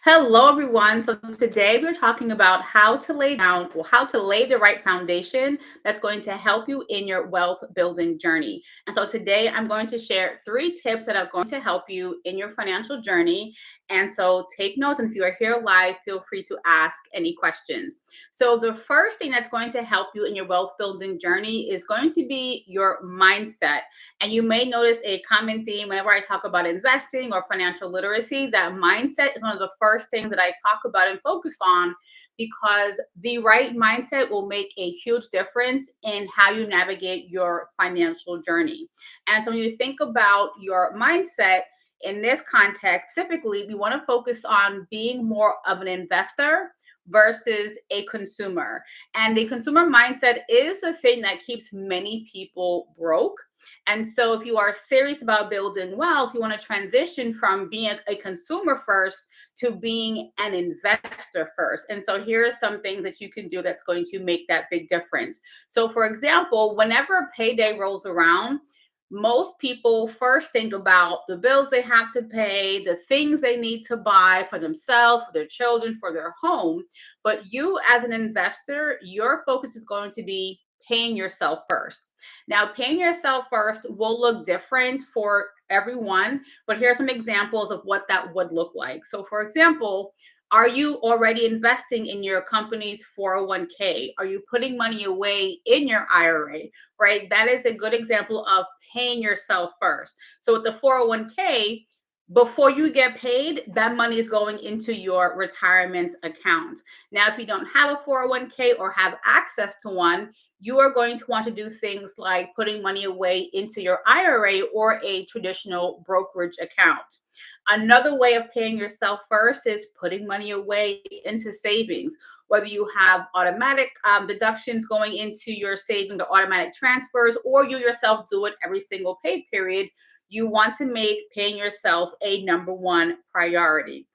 Hello, everyone. So today we're talking about how to lay the right foundation that's going to help you in your wealth building journey. And so today I'm going to share three tips that are going to help you in your financial journey. And so take notes. And if you are here live, feel free to ask any questions. So the first thing that's going to help you in your wealth building journey is going to be your mindset. And you may notice a common theme whenever I talk about investing or financial literacy, that mindset is one of the first things that I talk about and focus on because the right mindset will make a huge difference in how you navigate your financial journey. And so when you think about your mindset, in this context specifically, we want to focus on being more of an investor versus a consumer. And the consumer mindset is the thing that keeps many people broke. And so, if you are serious about building wealth, you want to transition from being a consumer first to being an investor first. And so, here are some things that you can do that's going to make that big difference. So, for example, whenever payday rolls around, most people first think about the bills they have to pay, the things they need to buy for themselves, for their children, for their home. But you, as an investor, your focus is going to be paying yourself first. Now, paying yourself first will look different for everyone, but here are some examples of what that would look like. So, for example, are you already investing in your company's 401k? Are you putting money away in your IRA? Right? That is a good example of paying yourself first. So, with the 401k, before you get paid, that money is going into your retirement account. Now, if you don't have a 401k or have access to one, you are going to want to do things like putting money away into your IRA or a traditional brokerage account. Another way of paying yourself first is putting money away into savings, whether you have automatic deductions going into your savings or automatic transfers, or you yourself do it every single pay period. You want to make paying yourself a number one priority.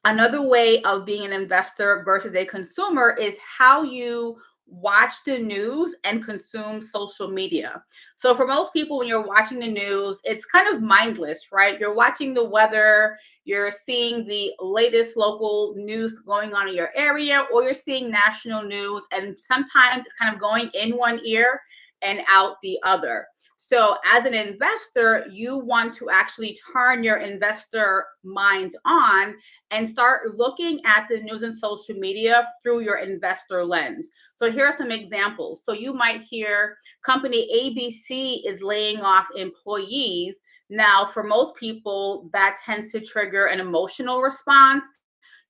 Another way of being an investor versus a consumer is how you watch the news and consume social media. So, for most people, when you're watching the news, it's kind of mindless, right? You're watching the weather, you're seeing the latest local news going on in your area, or you're seeing national news, and sometimes it's kind of going in one ear and out the other. So, as an investor, you want to actually turn your investor mind on and start looking at the news and social media through your investor lens. So, here are some examples. So, you might hear company ABC is laying off employees. Now, for most people, that tends to trigger an emotional response.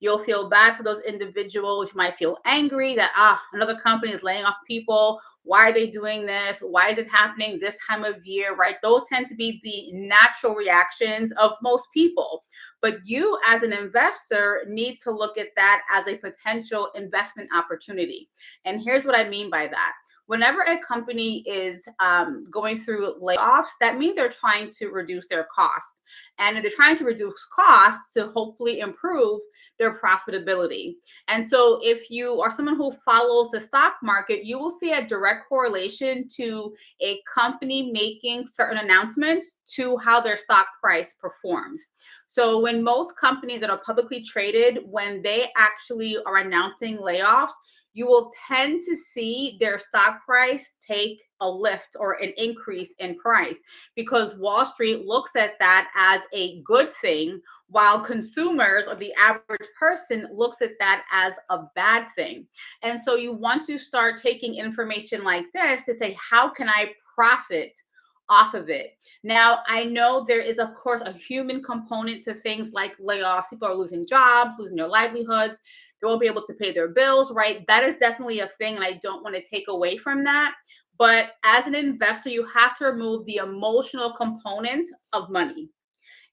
You'll feel bad for those individuals. You might feel angry that another company is laying off people. Why are they doing this? Why is it happening this time of year? Right? Those tend to be the natural reactions of most people. But you, as an investor, need to look at that as a potential investment opportunity. And here's what I mean by that. Whenever a company is going through layoffs, that means they're trying to reduce their costs. And they're trying to reduce costs to hopefully improve their profitability. And so, if you are someone who follows the stock market, you will see a direct correlation to a company making certain announcements to how their stock price performs. So, when most companies that are publicly traded, when they actually are announcing layoffs, you will tend to see their stock price take a lift or an increase in price because Wall Street looks at that as a good thing, while consumers or the average person looks at that as a bad thing. And so you want to start taking information like this to say, how can I profit off of it? Now, I know there is, of course, a human component to things like layoffs. People are losing jobs, losing their livelihoods. They won't be able to pay their bills, right? That is definitely a thing, and I don't want to take away from that. But as an investor, you have to remove the emotional component of money.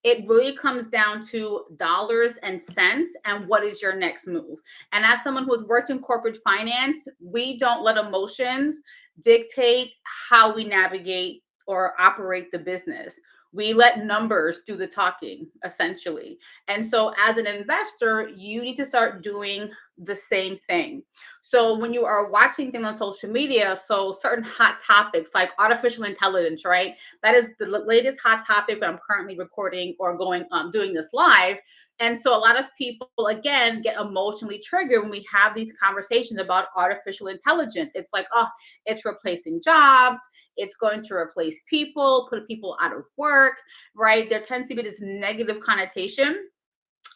It really comes down to dollars and cents and what is your next move. And as someone who has worked in corporate finance, we don't let emotions dictate how we navigate or operate the business. We let numbers do the talking, essentially. And so, as an investor, you need to start doing the same thing. So when you are watching things on social media, so certain hot topics like artificial intelligence, right? That is the latest hot topic that I'm currently recording or going doing this live. And so a lot of people again get emotionally triggered when we have these conversations about artificial intelligence. It's like, oh, it's replacing jobs, it's going to replace people, put people out of work, right? There tends to be this negative connotation.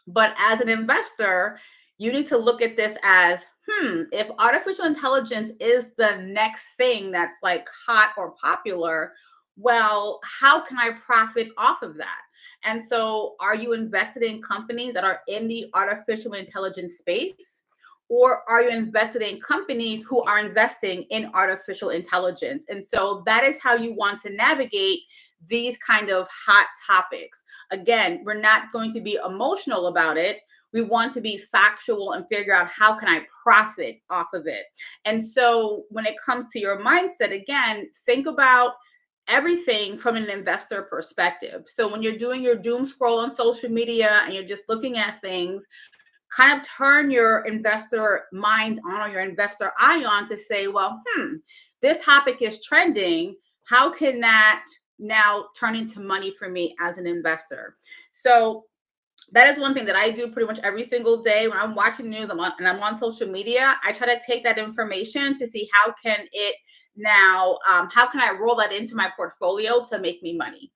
But as an investor, you need to look at this as, if artificial intelligence is the next thing that's like hot or popular, well, how can I profit off of that? And so, are you invested in companies that are in the artificial intelligence space? Or are you invested in companies who are investing in artificial intelligence? And so that is how you want to navigate these kind of hot topics. Again, we're not going to be emotional about it. We want to be factual and figure out how can I profit off of it. And so when it comes to your mindset, again, think about everything from an investor perspective. So when you're doing your doom scroll on social media and you're just looking at things, kind of turn your investor mind on or your investor eye on to say, well, this topic is trending. How can that now turn into money for me as an investor? So that is one thing that I do pretty much every single day when I'm watching news and I'm on social media. I try to take that information to see how can it now, how can I roll that into my portfolio to make me money?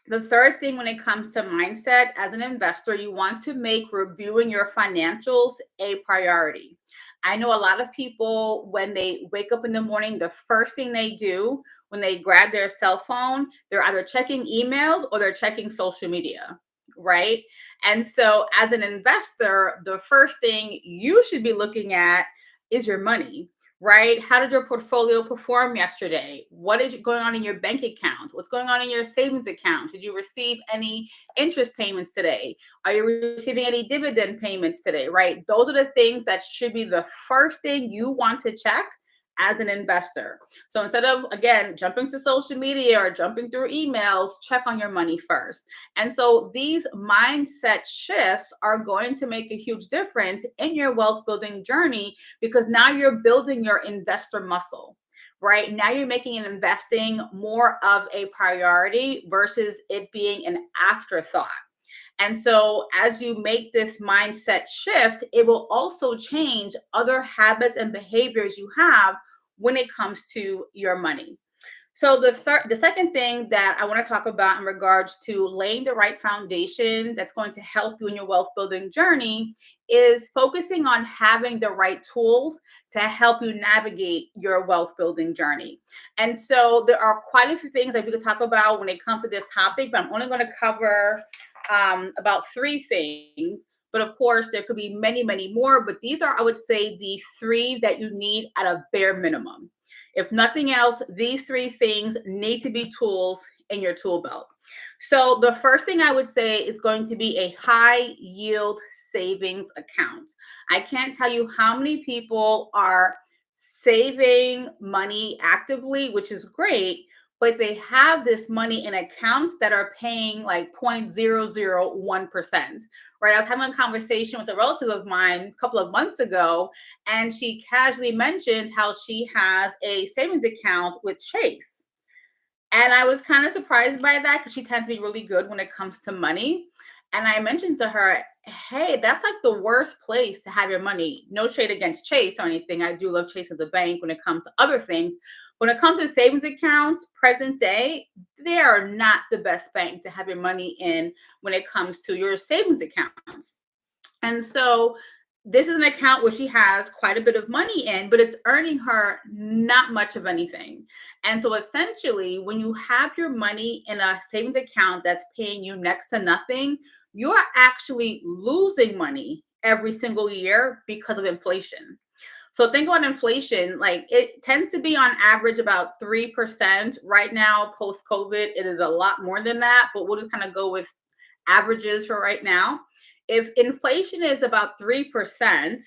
The third thing when it comes to mindset as an investor, you want to make reviewing your financials a priority. I know a lot of people, when they wake up in the morning, the first thing they do when they grab their cell phone, they're either checking emails or they're checking social media, right? And so, as an investor, the first thing you should be looking at is your money, right? How did your portfolio perform yesterday? What is going on in your bank account? What's going on in your savings account? Did you receive any interest payments today? Are you receiving any dividend payments today, right? Those are the things that should be the first thing you want to check as an investor. So instead of, again, jumping to social media or jumping through emails, check on your money first. And so these mindset shifts are going to make a huge difference in your wealth building journey because now you're building your investor muscle. Right now, you're making and investing more of a priority versus it being an afterthought. And so, as you make this mindset shift, it will also change other habits and behaviors you have when it comes to your money. So the second thing that I want to talk about in regards to laying the right foundation that's going to help you in your wealth building journey is focusing on having the right tools to help you navigate your wealth building journey. And so there are quite a few things that we could talk about when it comes to this topic, but I'm only going to cover about three things. But of course, there could be many, many more. But these are, I would say, the three that you need at a bare minimum. If nothing else, these three things need to be tools in your tool belt. So the first thing I would say is going to be a high yield savings account. I can't tell you how many people are saving money actively, which is great, but they have this money in accounts that are paying like 0.001%. Right. I was having a conversation with a relative of mine a couple of months ago, and she casually mentioned how she has a savings account with Chase. And I was kind of surprised by that because she tends to be really good when it comes to money. And I mentioned to her, hey, that's like the worst place to have your money. No shade against Chase or anything. I do love Chase as a bank when it comes to other things. When it comes to savings accounts, present day, they are not the best bank to have your money in when it comes to your savings accounts. And so this is an account where she has quite a bit of money in, but it's earning her not much of anything. And so essentially, when you have your money in a savings account that's paying you next to nothing, you're actually losing money every single year because of inflation. So think about inflation, like it tends to be on average about 3% right now. Post COVID, it is a lot more than that, but we'll just kind of go with averages for right now. If inflation is about 3%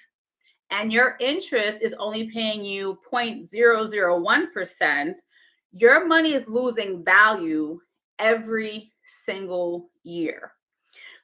and your interest is only paying you 0.001%, your money is losing value every single year.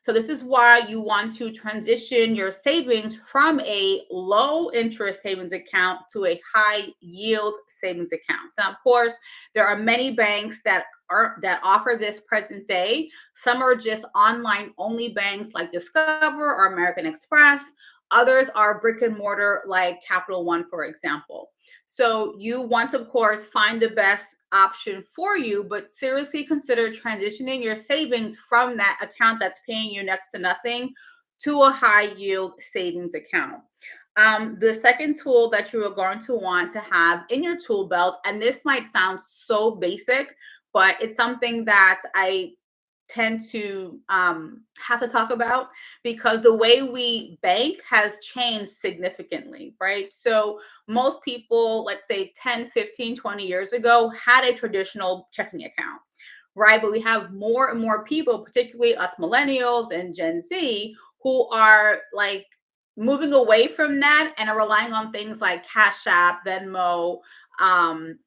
So this is why you want to transition your savings from a low interest savings account to a high yield savings account. Now, of course, there are many banks that offer this present day. Some are just online only banks like Discover or American Express. Others are brick and mortar like Capital One, for example. So you want to, of course, find the best option for you, but seriously consider transitioning your savings from that account that's paying you next to nothing to a high yield savings account. The second tool that you are going to want to have in your tool belt, and this might sound so basic, but it's something that I tend to have to talk about because the way we bank has changed significantly, right? So most people, let's say 10, 15, 20 years ago, had a traditional checking account, right? But we have more and more people, particularly us millennials and Gen Z, who are like moving away from that and are relying on things like Cash App, Venmo, um,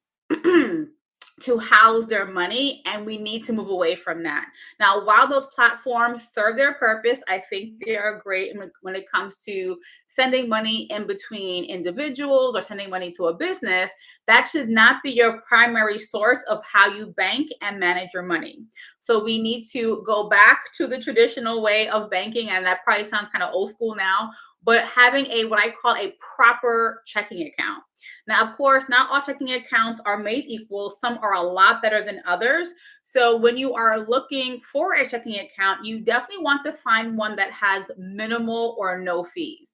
to house their money, and we need to move away from that. Now, while those platforms serve their purpose, I think they are great when it comes to sending money in between individuals or sending money to a business. That should not be your primary source of how you bank and manage your money. So we need to go back to the traditional way of banking, and that probably sounds kind of old school now, but having a what I call a proper checking account. Now, of course, not all checking accounts are made equal. Some are a lot better than others. So when you are looking for a checking account, you definitely want to find one that has minimal or no fees.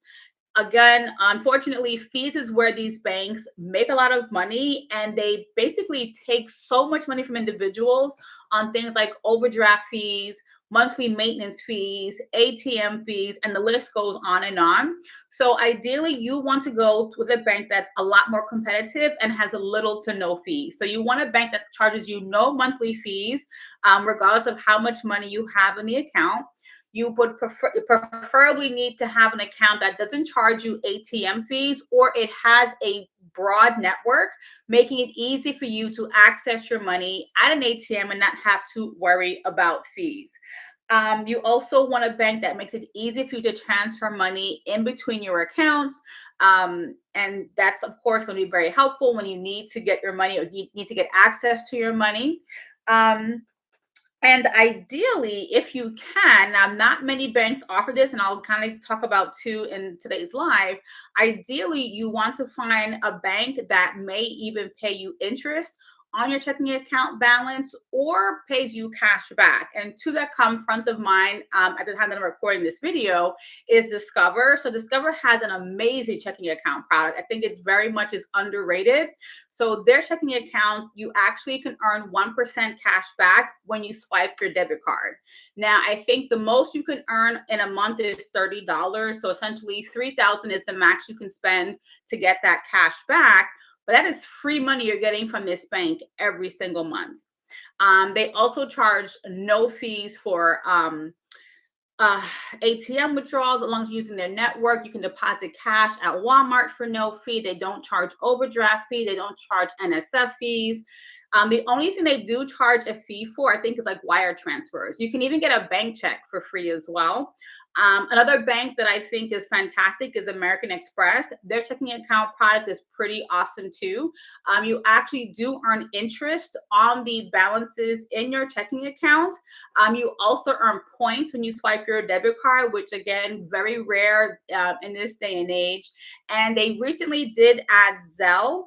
Again, unfortunately, fees is where these banks make a lot of money, and they basically take so much money from individuals on things like overdraft fees, monthly maintenance fees, ATM fees, and the list goes on and on. So ideally, you want to go with a bank that's a lot more competitive and has a little to no fees. So you want a bank that charges you no monthly fees, regardless of how much money you have in the account. You would preferably need to have an account that doesn't charge you ATM fees, or it has a broad network, making it easy for you to access your money at an ATM and not have to worry about fees. You also want a bank that makes it easy for you to transfer money in between your accounts. And that's, of course, going to be very helpful when you need to get your money or you need to get access to your money. And ideally, if you can, now not many banks offer this, and I'll kind of talk about two in today's live. Ideally, you want to find a bank that may even pay you interest on your checking account balance or pays you cash back. And two that come front of mind at the time that I'm recording this video is Discover. So Discover has an amazing checking account product. I think it very much is underrated. So their checking account, you actually can earn 1% cash back when you swipe your debit card. Now, I think the most you can earn in a month is $30. So essentially $3,000 is the max you can spend to get that cash back. But that is free money you're getting from this bank every single month. They also charge no fees for ATM withdrawals as long as you're using their network. You can deposit cash at Walmart for no fee. They don't charge overdraft fee. They don't charge NSF fees. The only thing they do charge a fee for, I think, is like wire transfers. You can even get a bank check for free as well. Another bank that I think is fantastic is American Express. Their checking account product is pretty awesome too. You actually do earn interest on the balances in your checking account. You also earn points when you swipe your debit card, which again, very rare in this day and age. And they recently did add Zelle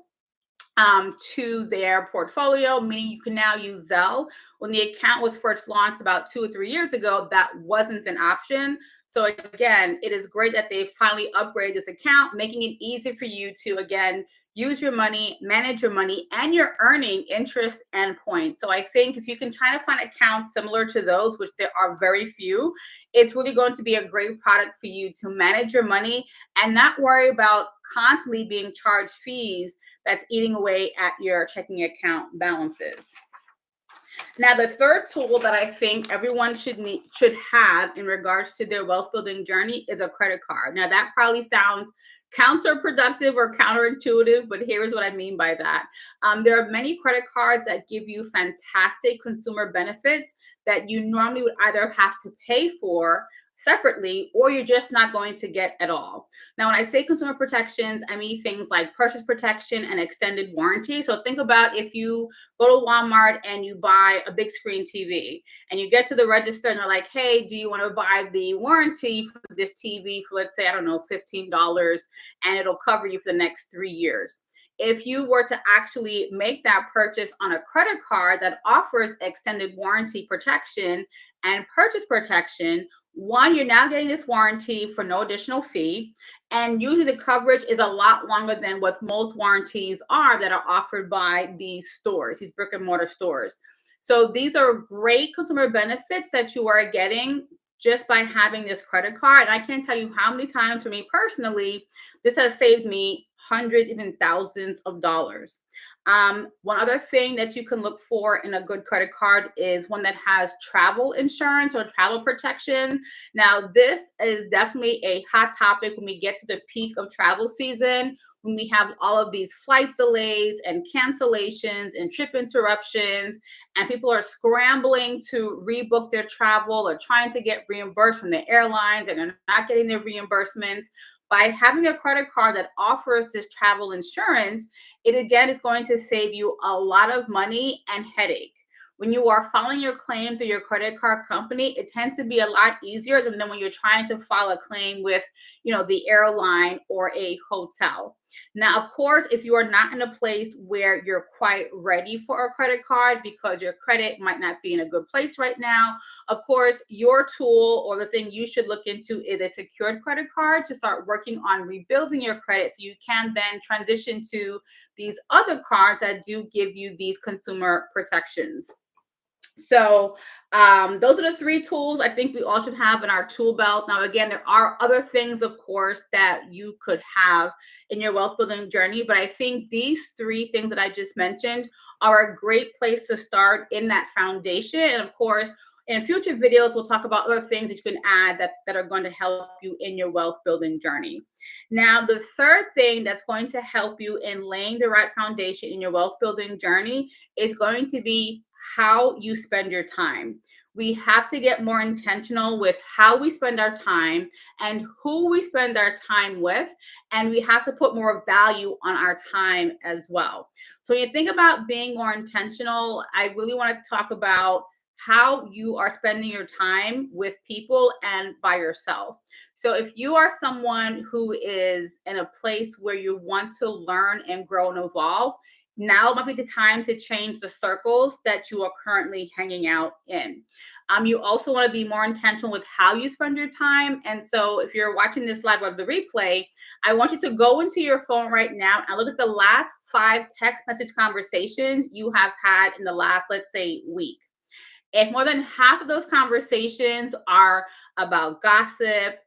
to their portfolio, meaning you can now use Zelle. When the account was first launched about 2 or 3 years ago, that wasn't an option. So again, it is great that they finally upgraded this account, making it easy for you to, again, use your money, manage your money, and you're earning interest and points. So I think if you can try to find accounts similar to those, which there are very few, it's really going to be a great product for you to manage your money and not worry about constantly being charged fees that's eating away at your checking account balances. Now, the third tool that I think everyone should have in regards to their wealth building journey is a credit card. Now, that probably sounds counterproductive or counterintuitive, but here's what I mean by that. There are many credit cards that give you fantastic consumer benefits that you normally would either have to pay for separately or you're just not going to get at all. Now, when I say consumer protections, I mean things like purchase protection and extended warranty. So think about if you go to Walmart and you buy a big screen TV and you get to the register and they're like, hey, do you want to buy the warranty for this TV for, let's say, I don't know, $15, and it'll cover you for the next 3 years. If you were to actually make that purchase on a credit card that offers extended warranty protection and purchase protection, one, you're now getting this warranty for no additional fee. And usually the coverage is a lot longer than what most warranties are that are offered by these stores, these brick and mortar stores. So these are great consumer benefits that you are getting just by having this credit card. And I can't tell you how many times for me personally, this has saved me hundreds, even thousands of dollars. One other thing that you can look for in a good credit card is one that has travel insurance or travel protection. Now, this is definitely a hot topic when we get to the peak of travel season, when we have all of these flight delays and cancellations and trip interruptions, and people are scrambling to rebook their travel or trying to get reimbursed from the airlines and they're not getting their reimbursements. By having a credit card that offers this travel insurance, it again is going to save you a lot of money and headache. When you are filing your claim through your credit card company, it tends to be a lot easier than when you're trying to file a claim with, the airline or a hotel. Now, of course, if you are not in a place where you're quite ready for a credit card because your credit might not be in a good place right now, of course, your tool or the thing you should look into is a secured credit card to start working on rebuilding your credit so you can then transition to these other cards that do give you these consumer protections. So those are the three tools I think we all should have in our tool belt. Now, again, there are other things, of course, that you could have in your wealth building journey, but I think these three things that I just mentioned are a great place to start in that foundation. And of course, in future videos, we'll talk about other things that you can add that are going to help you in your wealth building journey. Now, the third thing that's going to help you in laying the right foundation in your wealth building journey is going to be how you spend your time. We have to get more intentional with how we spend our time and who we spend our time with. And we have to put more value on our time as well. So when you think about being more intentional, I really want to talk about how you are spending your time with people and by yourself. So if you are someone who is in a place where you want to learn and grow and evolve, now might be the time to change the circles that you are currently hanging out in. You also want to be more intentional with how you spend your time. And so if you're watching this live or the replay, I want you to go into your phone right now and look at the last 5 text message conversations you have had in the last, let's say, week. If more than half of those conversations are about gossip,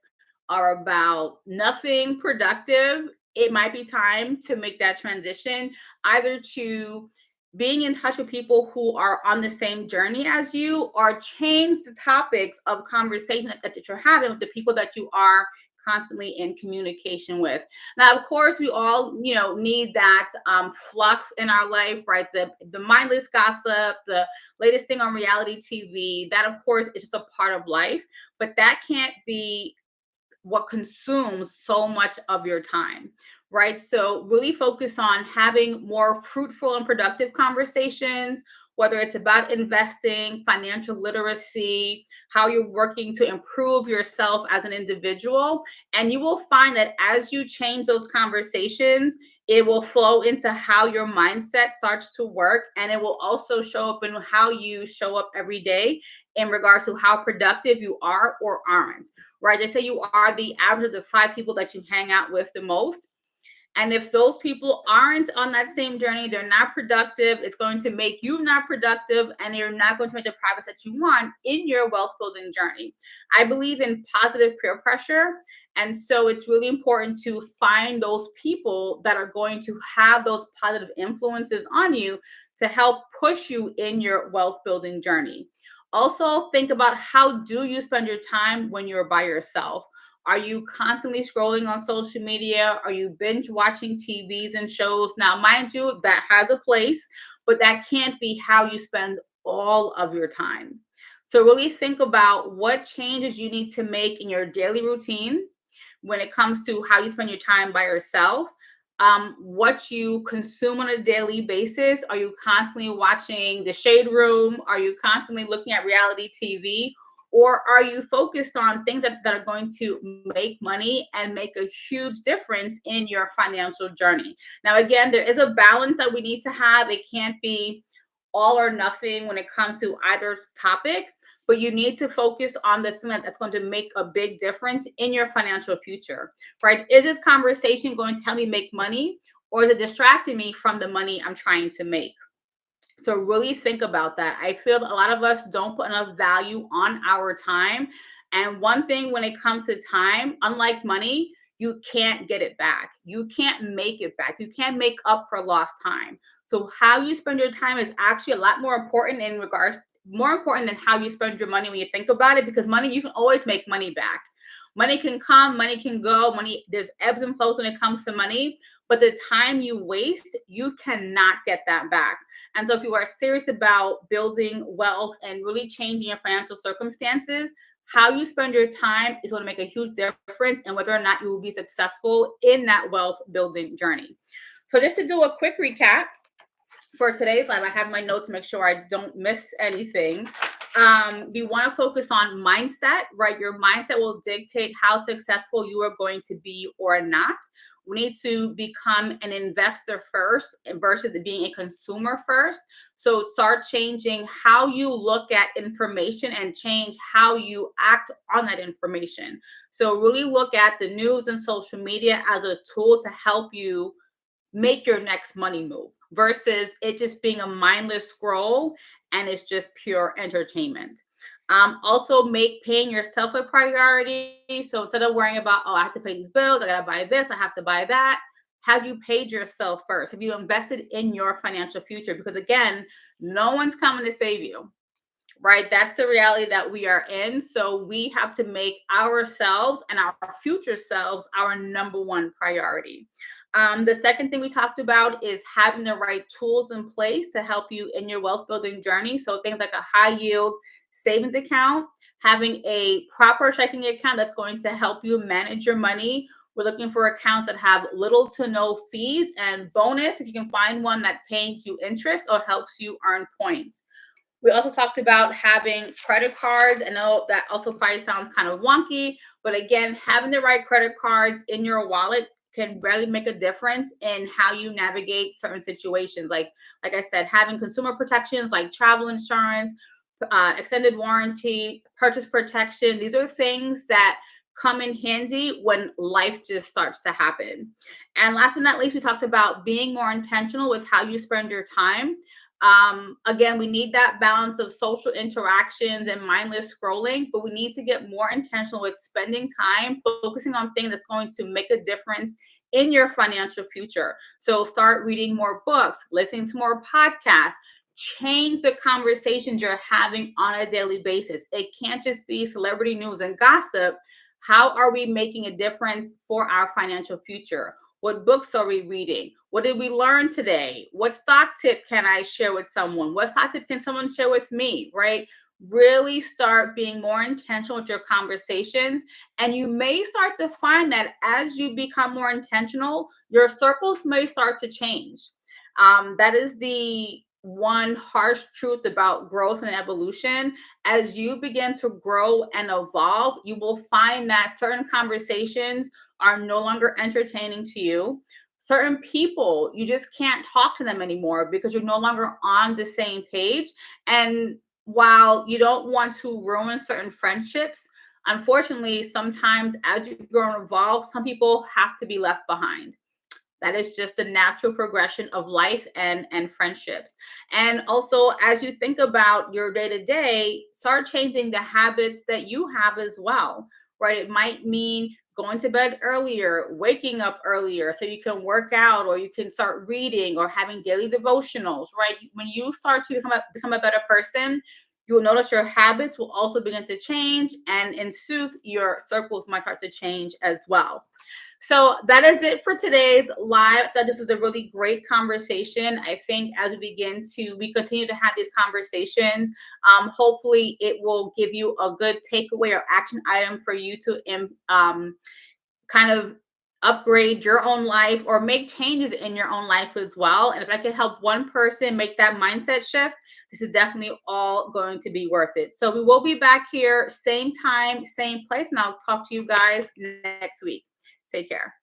are about nothing productive, it might be time to make that transition either to being in touch with people who are on the same journey as you or change the topics of conversation that you're having with the people that you are constantly in communication with. Now, of course, we all, need that fluff in our life, right? The mindless gossip, the latest thing on reality TV, that of course is just a part of life, but that can't be what consumes so much of your time, right? So really focus on having more fruitful and productive conversations, whether it's about investing, financial literacy, how you're working to improve yourself as an individual. And you will find that as you change those conversations, it will flow into how your mindset starts to work. And it will also show up in how you show up every day in regards to how productive you are or aren't, right? They say you are the average of the 5 people that you hang out with the most. And if those people aren't on that same journey, they're not productive, it's going to make you not productive and you're not going to make the progress that you want in your wealth building journey. I believe in positive peer pressure. And so it's really important to find those people that are going to have those positive influences on you to help push you in your wealth building journey. Also, think about how do you spend your time when you're by yourself? Are you constantly scrolling on social media? Are you binge watching TVs and shows? Now, mind you, that has a place, but that can't be how you spend all of your time. So, really think about what changes you need to make in your daily routine when it comes to how you spend your time by yourself, what you consume on a daily basis. Are you constantly watching The Shade Room? Are you constantly looking at reality TV? Or are you focused on things that are going to make money and make a huge difference in your financial journey? Now, again, there is a balance that we need to have. It can't be all or nothing when it comes to either topic, but you need to focus on the thing that's going to make a big difference in your financial future, right? Is this conversation going to help me make money, or is it distracting me from the money I'm trying to make? So really think about that. I feel that a lot of us don't put enough value on our time. And one thing when it comes to time, unlike money, you can't get it back. You can't make it back. You can't make up for lost time. So how you spend your time is actually a lot more important in regards more important than how you spend your money when you think about it, because money, you can always make money back. Money can come, money can go, money, there's ebbs and flows when it comes to money, but the time you waste, you cannot get that back. And so if you are serious about building wealth and really changing your financial circumstances, how you spend your time is going to make a huge difference in whether or not you will be successful in that wealth building journey. So just to do a quick recap for today's live, I have my notes to make sure I don't miss anything. We want to focus on mindset, right? Your mindset will dictate how successful you are going to be or not. We need to become an investor first versus being a consumer first. So start changing how you look at information and change how you act on that information. So really look at the news and social media as a tool to help you make your next money move versus it just being a mindless scroll and it's just pure entertainment. Also, make paying yourself a priority. So instead of worrying about, oh, I have to pay these bills, I gotta buy this, I have to buy that. Have you paid yourself first? Have you invested in your financial future? Because again, no one's coming to save you, right? That's the reality that we are in. So we have to make ourselves and our future selves our number one priority. The second thing we talked about is having the right tools in place to help you in your wealth building journey. So things like a high yield savings account, having a proper checking account that's going to help you manage your money. We're looking for accounts that have little to no fees, and bonus if you can find one that pays you interest or helps you earn points. We also talked about having credit cards. I know that also probably sounds kind of wonky, but again, having the right credit cards in your wallet can really make a difference in how you navigate certain situations. Like I said, having consumer protections like travel insurance, extended warranty, purchase protection. These are things that come in handy when life just starts to happen. And last but not least, we talked about being more intentional with how you spend your time. Again, we need that balance of social interactions and mindless scrolling, but we need to get more intentional with spending time focusing on things that's going to make a difference in your financial future. So start reading more books, listening to more podcasts, change the conversations you're having on a daily basis. It can't just be celebrity news and gossip. How are we making a difference for our financial future? What books are we reading? What did we learn today? What stock tip can I share with someone? What stock tip can someone share with me, right? Really start being more intentional with your conversations. And you may start to find that as you become more intentional, your circles may start to change. That is the one harsh truth about growth and evolution. As you begin to grow and evolve, you will find that certain conversations are no longer entertaining to you. Certain people, you just can't talk to them anymore because you're no longer on the same page. And while you don't want to ruin certain friendships, unfortunately, sometimes as you grow and evolve, some people have to be left behind. That is just the natural progression of life and friendships. And also, as you think about your day to day, start changing the habits that you have as well, right? It might mean going to bed earlier, waking up earlier so you can work out, or you can start reading or having daily devotionals, right? When you start to become a better person, You will notice your habits will also begin to change, and in sooth, your circles might start to change as well. So that is it for today's live. I thought this was a really great conversation. I think as we continue to have these conversations, hopefully it will give you a good takeaway or action item for you to kind of upgrade your own life or make changes in your own life as well. And if I could help one person make that mindset shift, this is definitely all going to be worth it. So we will be back here, same time, same place, and I'll talk to you guys next week. Take care.